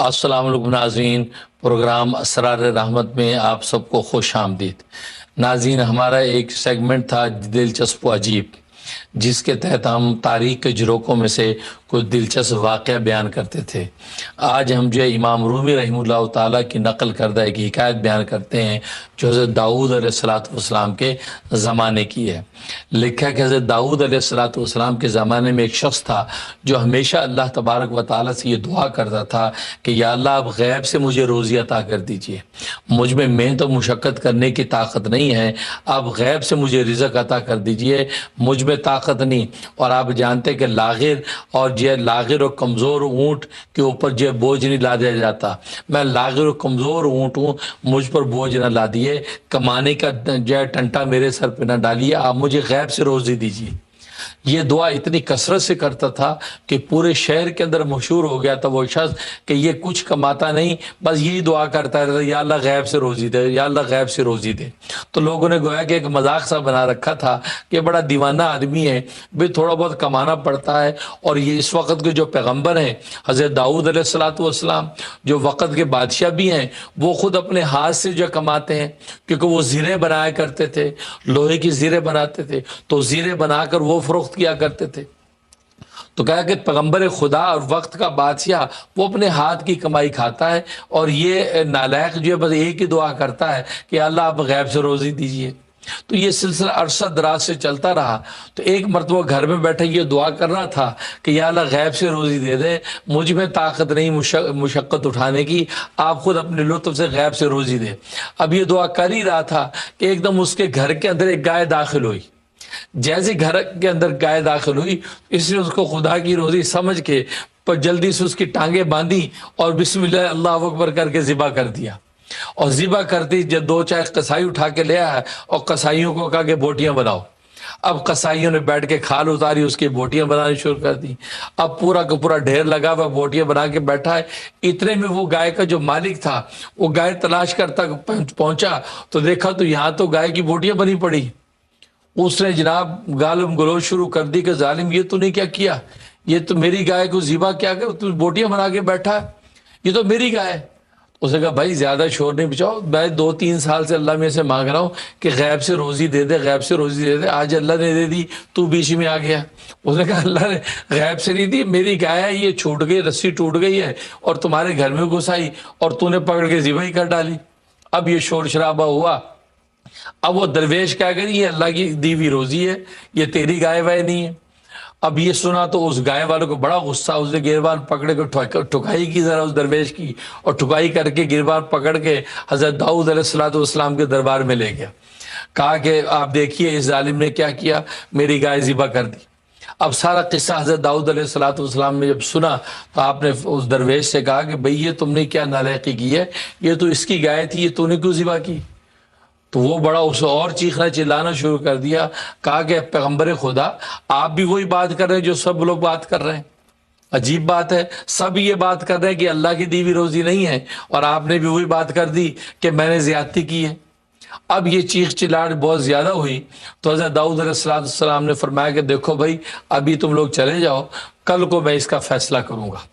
السلام علیکم ناظرین، پروگرام اسرار رحمت میں آپ سب کو خوش آمدید۔ ناظرین، ہمارا ایک سیگمنٹ تھا دلچسپ و عجیب، جس کے تحت ہم تاریخ کے جھروکوں میں سے کچھ دلچسپ واقعہ بیان کرتے تھے۔ آج ہم جو امام رومی رحمہ اللہ تعالیٰ کی نقل کردہ ایک حکایت بیان کرتے ہیں جو حضرت داؤد علیہ السلام کے زمانے کی ہے۔ لکھا کہ حضرت داؤد علیہ السلام کے زمانے میں ایک شخص تھا جو ہمیشہ اللہ تبارک و تعالیٰ سے یہ دعا کرتا تھا کہ یا اللہ آپ غیب سے مجھے روزی عطا کر دیجئے، مجھ میں محنت و مشقت کرنے کی طاقت نہیں ہے، آپ غیب سے مجھے رزق عطا کر دیجئے، مجھ میں طاقت نہیں۔ اور آپ جانتے کہ لاغر اور کمزور اونٹ کے اوپر بوجھ نہیں لا دیا جاتا، میں لاغر اور کمزور اونٹ ہوں، مجھ پر بوجھ نہ لا دیے، کمانے کا ٹنٹا میرے سر پہ نہ ڈالیے، آپ مجھے غیب سے روزی دیجیے۔ یہ دعا اتنی کثرت سے کرتا تھا کہ پورے شہر کے اندر مشہور ہو گیا تھا وہ شخص کہ یہ کچھ کماتا نہیں، بس یہی دعا کرتا رہتا، یا اللہ غیب سے روزی دے، یا اللہ غیب سے روزی دے۔ تو لوگوں نے گویا کہ ایک مذاق سا بنا رکھا تھا کہ بڑا دیوانہ آدمی ہے، بھی تھوڑا بہت کمانا پڑتا ہے۔ اور یہ اس وقت کے جو پیغمبر ہیں حضرت داؤد علیہ السلام، جو وقت کے بادشاہ بھی ہیں، وہ خود اپنے ہاتھ سے جو کماتے ہیں، کیونکہ وہ زیریں بنایا کرتے تھے، لوہے کی زیریں بناتے تھے، تو زیریں بنا کر وہ فروخت کیا کرتے تھے۔ تو کہا کہ پیغمبر خدا اور وقت کا بادشاہ وہ اپنے ہاتھ کی کمائی کھاتا ہے، اور یہ نالائق جو ہے بس ایک ہی دعا کرتا ہے کہ اللہ آپ غیب سے روزی دیجئے۔ تو یہ سلسلہ عرصہ دراز سے چلتا رہا۔ تو ایک مرتبہ گھر میں بیٹھے یہ دعا کر رہا تھا کہ یا اللہ غیب سے روزی دے دے، مجھ میں طاقت نہیں مشقت اٹھانے کی، آپ خود اپنے لطف سے غیب سے روزی دے۔ اب یہ دعا کر ہی رہا تھا کہ ایک دم اس کے گھر کے اندر ایک گائے داخل ہوئی۔ جیسے گھر کے اندر گائے داخل ہوئی، اس نے اس کو خدا کی روزی سمجھ کے پر جلدی سے اس کی ٹانگیں باندھی اور بسم اللہ اللہ اکبر کر کے ذبح کر دیا۔ اور ذبح کرتی جب دو چار قصائی اٹھا کے لے آیا اور قصائیوں کو کہا کہ بوٹیاں بناؤ۔ اب قصائیوں نے بیٹھ کے کھال اتاری، اس کی بوٹیاں بنانی شروع کر دی۔ اب پورا کا پورا ڈھیر لگا ہوا بوٹیاں بنا کے بیٹھا ہے۔ اتنے میں وہ گائے کا جو مالک تھا وہ گائے تلاش کرتا پہنچا تو دیکھا تو یہاں تو گائے کی بوٹیاں بنی پڑی۔ اس نے جناب گالم گلوچ شروع کر دی کہ ظالم یہ تو نے کیا کیا، یہ تو میری گائے کو ذبح کیا کہ تو بوٹیاں بنا کے بیٹھا ہے، یہ تو میری گائے ہے۔ اس نے کہا بھائی زیادہ شور نہیں بچاؤ، میں 2-3 سال سے اللہ میں سے مانگ رہا ہوں کہ غیب سے روزی دے دے، غیب سے روزی دے دے، آج اللہ نے دے دی، تو بیچ میں آ گیا۔ اس نے کہا اللہ نے غیب سے نہیں دی، میری گائے ہے، یہ چھوٹ گئی، رسی ٹوٹ گئی ہے اور تمہارے گھر میں گھس آئی اور تو نے پکڑ کے ذبح ہی کر ڈالی۔ اب یہ شور شرابہ ہوا۔ اب وہ درویش کیا کہ یہ اللہ کی دی ہوئی روزی ہے، یہ تیری گائے وائے نہیں ہے۔ اب یہ سنا تو اس گائے والوں کو بڑا غصہ، اس نے گریبان پکڑ کے ٹھکائی کی ذرا اس درویش کی، اور ٹھکائی کر کے گریبان پکڑ کے حضرت داؤد علیہ السلام کے دربار میں لے گیا۔ کہا کہ آپ دیکھیے اس ظالم نے کیا کیا، میری گائے ذبح کر دی۔ اب سارا قصہ حضرت داؤد علیہ السلام نے جب سنا تو آپ نے اس درویش سے کہا کہ بھئی یہ تم نے کیا نالائقی کی ہے، یہ تو اس کی گائے تھی، یہ تو نے کیوں ذبح کی؟ تو وہ بڑا اسے اور چیخنا چلانا شروع کر دیا۔ کہا کہ پیغمبر خدا آپ بھی وہی بات کر رہے ہیں جو سب لوگ بات کر رہے ہیں، عجیب بات ہے، سب یہ بات کر رہے ہیں کہ اللہ کی دی ہوئی روزی نہیں ہے، اور آپ نے بھی وہی بات کر دی کہ میں نے زیادتی کی ہے۔ اب یہ چیخ چلاٹ بہت زیادہ ہوئی تو حضرت داؤد علیہ السلام نے فرمایا کہ دیکھو بھائی ابھی تم لوگ چلے جاؤ، کل کو میں اس کا فیصلہ کروں گا۔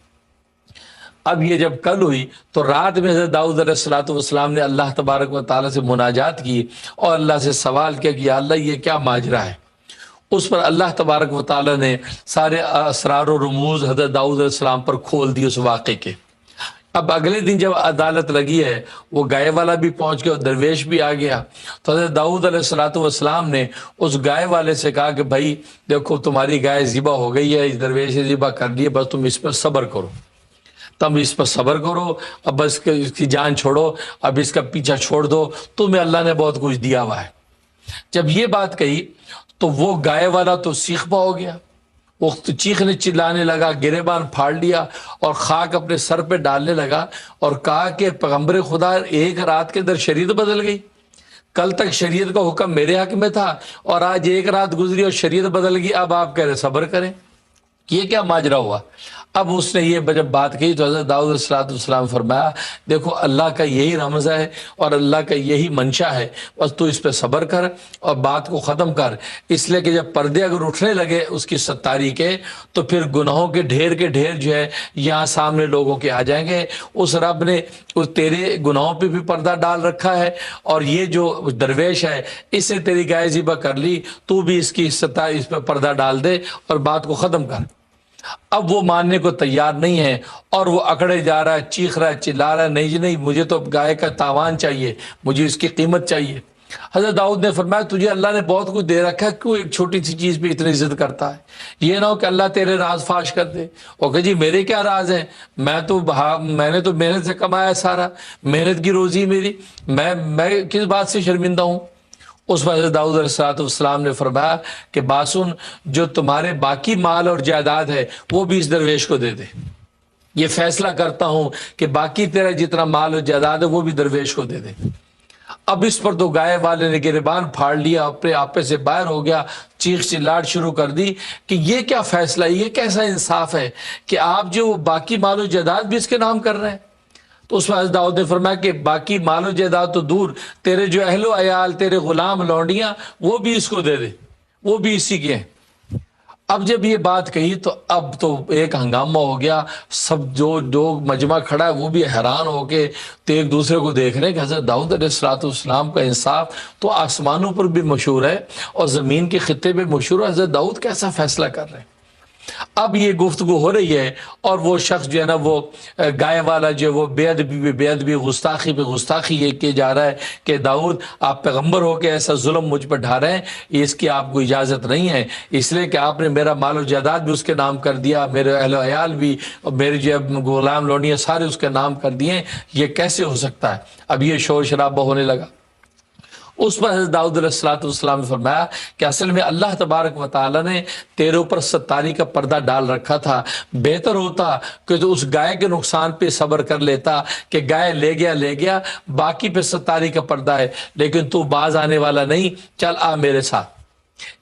اب یہ جب کل ہوئی تو رات میں حضرت داؤد علیہ السلام نے اللہ تبارک و تعالیٰ سے مناجات کی اور اللہ سے سوال کیا کہ یا اللہ یہ کیا ماجرا ہے۔ اس پر اللہ تبارک و تعالیٰ نے سارے اسرار و رموز حضرت داؤد علیہ السلام پر کھول دی اس واقعے کے۔ اب اگلے دن جب عدالت لگی ہے، وہ گائے والا بھی پہنچ گیا اور درویش بھی آ گیا، تو حضرت داؤد علیہ السلام نے اس گائے والے سے کہا کہ بھائی دیکھو تمہاری گائے ذبح ہو گئی ہے، اس درویش نے ذبح کر لی ہے، بس تم اس پر صبر کرو، تم اس پر صبر کرو، اب بس اس کی جان چھوڑو، اب اس کا پیچھا چھوڑ دو، تمہیں اللہ نے بہت کچھ دیا ہوا ہے۔ جب یہ بات کہی تو وہ گائے والا تو سیخپا ہو گیا، وہ چیخنے چلانے لگا، گریبان پھاڑ لیا اور خاک اپنے سر پہ ڈالنے لگا اور کہا کہ پیغمبر خدا ایک رات کے اندر شریعت بدل گئی، کل تک شریعت کا حکم میرے حق میں تھا اور آج ایک رات گزری اور شریعت بدل گئی، اب آپ کہہ رہے صبر کریں، یہ کیا ماجرا ہوا؟ اب اس نے یہ جب بات کہی تو حضرت داؤد علیہ السلام فرمایا دیکھو اللہ کا یہی رمز ہے اور اللہ کا یہی منشا ہے، بس تو اس پہ صبر کر اور بات کو ختم کر، اس لیے کہ جب پردے اگر اٹھنے لگے اس کی ستاری کے تو پھر گناہوں کے ڈھیر جو ہے یہاں سامنے لوگوں کے آ جائیں گے۔ اس رب نے اس تیرے گناہوں پہ بھی پردہ ڈال رکھا ہے اور یہ جو درویش ہے اس سے تیری گائے ذبح کر لی، تو بھی اس کی ستاری اس پہ پردہ ڈال دے اور بات کو ختم کر۔ اب وہ ماننے کو تیار نہیں ہے اور وہ اکڑے جا رہا ہے، چیخ رہا ہے، چلا رہا ہے، نہیں جی نہیں، مجھے تو گائے کا تاوان چاہیے، مجھے اس کی قیمت چاہیے۔ حضرت داؤد نے فرمایا تجھے اللہ نے بہت کچھ دے رکھا ہے، کیوں ایک چھوٹی سی چیز پہ اتنی ضد کرتا ہے؟ یہ نہ ہو کہ اللہ تیرے راز فاش کر دے اور کہ جی میرے کیا راز ہیں، میں نے تو محنت سے کمایا سارا، محنت کی روزی میری، میں کس بات سے شرمندہ ہوں؟ اس پر حضرت داؤد علیہ السلام نے فرمایا کہ باسن جو تمہارے باقی مال اور جائیداد ہے وہ بھی اس درویش کو دے دے، یہ فیصلہ کرتا ہوں کہ باقی تیرا جتنا مال اور جائیداد ہے وہ بھی درویش کو دے دے۔ اب اس پر تو گائے والے نے گریبان پھاڑ لیا، اپنے آپے سے باہر ہو گیا، چیخ چلاٹ شروع کر دی کہ یہ کیا فیصلہ ہے، یہ کیسا انصاف ہے کہ آپ جو باقی مال و جائیداد بھی اس کے نام کر رہے ہیں؟ تو اس میں حضرت داؤد نے فرمایا کہ باقی مال و جائیداد تو دور، تیرے جو اہل و عیال، تیرے غلام لونڈیاں، وہ بھی اس کو دے دے، وہ بھی اسی کے ہیں۔ اب جب یہ بات کہی تو اب تو ایک ہنگامہ ہو گیا، سب جو مجمع کھڑا ہے وہ بھی حیران ہو کے تو ایک دوسرے کو دیکھ رہے ہیں کہ حضرت داؤد علیہ السلام کا انصاف تو آسمانوں پر بھی مشہور ہے اور زمین کے خطے پہ مشہور ہے، حضرت داؤد کیسا فیصلہ کر رہے ہیں؟ اب یہ گفتگو ہو رہی ہے اور وہ شخص جو ہے نا وہ گائے والا جو وہ بے ادبی گستاخی پہ گستاخی یہ کیا جا رہا ہے کہ داؤد آپ پیغمبر ہو کے ایسا ظلم مجھ پر ڈھا رہے ہیں، اس کی آپ کو اجازت نہیں ہے، اس لیے کہ آپ نے میرا مال و جائیداد بھی اس کے نام کر دیا، میرے اہل و عیال بھی اور میرے جو غلام لونڈیاں سارے اس کے نام کر دیے، یہ کیسے ہو سکتا ہے؟ اب یہ شور شرابہ ہونے لگا۔ اس پر حضرت داؤد علیہ السلام نے فرمایا کہ اصل میں اللہ تبارک و تعالیٰ نے تیرے اوپر ستاری کا پردہ ڈال رکھا تھا، بہتر ہوتا کہ تو اس گائے کے نقصان پہ صبر کر لیتا کہ گائے لے گیا، باقی پہ ستاری کا پردہ ہے، لیکن تو باز آنے والا نہیں، چل آ میرے ساتھ۔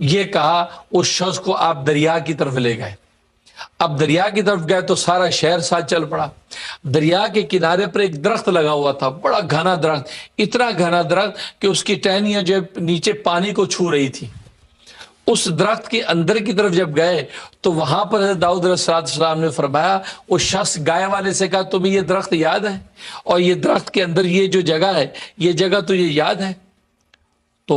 یہ کہا اس شخص کو آپ دریا کی طرف لے گئے۔ اب دریا کی طرف گئے تو سارا شہر ساتھ چل پڑا۔ دریا کے کنارے پر ایک درخت لگا ہوا تھا، بڑا گھنا درخت، اتنا گھنا درخت کہ اس کی ٹہنیاں جو نیچے پانی کو چھو رہی تھی۔ اس درخت کے اندر کی طرف جب گئے تو وہاں پر حضرت داؤد علیہ السلام نے فرمایا، اس شخص گائے والے سے کہا تمہیں یہ درخت یاد ہے؟ اور یہ درخت کے اندر یہ جو جگہ ہے، یہ جگہ تجھے یاد ہے؟ تو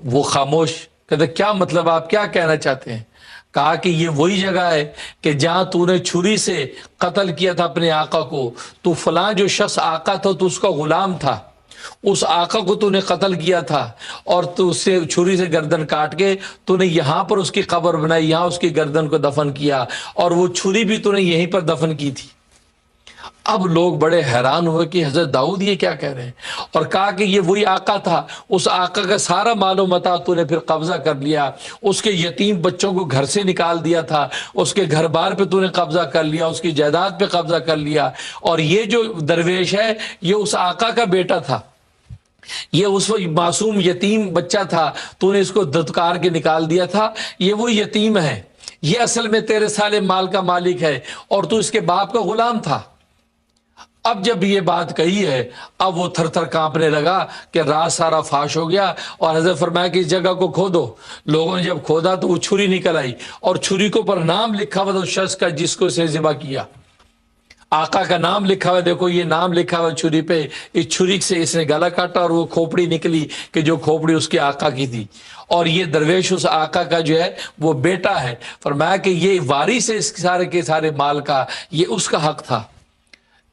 وہ خاموش، کہتے کیا مطلب، آپ کیا کہنا چاہتے ہیں؟ کہا کہ یہ وہی جگہ ہے کہ جہاں تو نے چھری سے قتل کیا تھا اپنے آقا کو، تو فلاں جو شخص آقا تھا تو اس کا غلام تھا، اس آقا کو تو نے قتل کیا تھا اور تو اس سے چھری سے گردن کاٹ کے تو نے یہاں پر اس کی قبر بنائی، یہاں اس کی گردن کو دفن کیا اور وہ چھری بھی تو نے یہیں پر دفن کی تھی۔ اب لوگ بڑے حیران ہوئے کہ حضرت داؤد یہ کیا کہہ رہے ہیں، اور کہا کہ یہ وہی آقا تھا، اس آقا کا سارا مال و متاع تو نے پھر قبضہ کر لیا، اس کے یتیم بچوں کو گھر سے نکال دیا تھا، اس کے گھر بار پہ تو نے قبضہ کر لیا، اس کی جائیداد پہ قبضہ کر لیا، اور یہ جو درویش ہے یہ اس آقا کا بیٹا تھا، یہ اس وقت معصوم یتیم بچہ تھا، تو نے اس کو دھتکار کے نکال دیا تھا، یہ وہ یتیم ہے، یہ اصل میں تیرے سارے مال کا مالک ہے اور تو اس کے باپ کا غلام تھا۔ اب جب یہ بات کہی ہے اب وہ تھر تھر کانپنے لگا کہ راز سارا فاش ہو گیا، اور حضرت فرمایا کہ اس جگہ کو کھودو۔ لوگوں نے جب کھودا تو وہ چھری نکل آئی اور چھری کو پر نام لکھا ہوا تھا اس شخص کا جس کو اسے ذبح کیا، آقا کا نام لکھا ہوا، دیکھو یہ نام لکھا ہوا چھری پہ، اس چھری سے اس نے گلا کاٹا اور وہ کھوپڑی نکلی کہ جو کھوپڑی اس کے آقا کی تھی، اور یہ درویش اس آقا کا جو ہے وہ بیٹا ہے۔ فرمایا کہ یہ وارث ہے اس سارے کے سارے مال کا، یہ اس کا حق تھا۔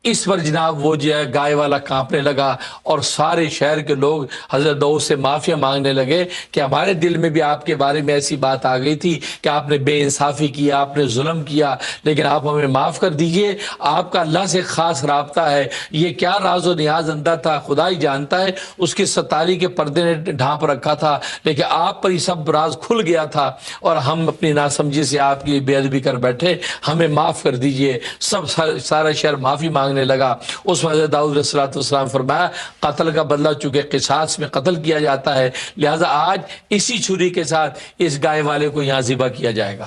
اس پر جناب وہ جو ہے گائے والا کانپنے لگا اور سارے شہر کے لوگ حضرت داؤد سے معافیا مانگنے لگے کہ ہمارے دل میں بھی آپ کے بارے میں ایسی بات آ گئی تھی کہ آپ نے بے انصافی کیا، آپ نے ظلم کیا، لیکن آپ ہمیں معاف کر دیجئے، آپ کا اللہ سے خاص رابطہ ہے، یہ کیا راز و نیاز اندر تھا خدا ہی جانتا ہے، اس کی ستاری کے پردے نے ڈھانپ رکھا تھا، لیکن آپ پر یہ سب راز کھل گیا تھا اور ہم اپنی ناسمجھی سے آپ کی بے ادبی کر بیٹھے، ہمیں معاف کر دیجئے۔ سارا شہر معافی مانگنے لگا۔ اس وقت داؤد علیہ السلام فرمایا قتل کا بدلہ چونکہ قصاص میں قتل کیا جاتا ہے، لہذا آج اسی چھری کے ساتھ اس گائے والے کو یہاں ذبح کیا جائے گا۔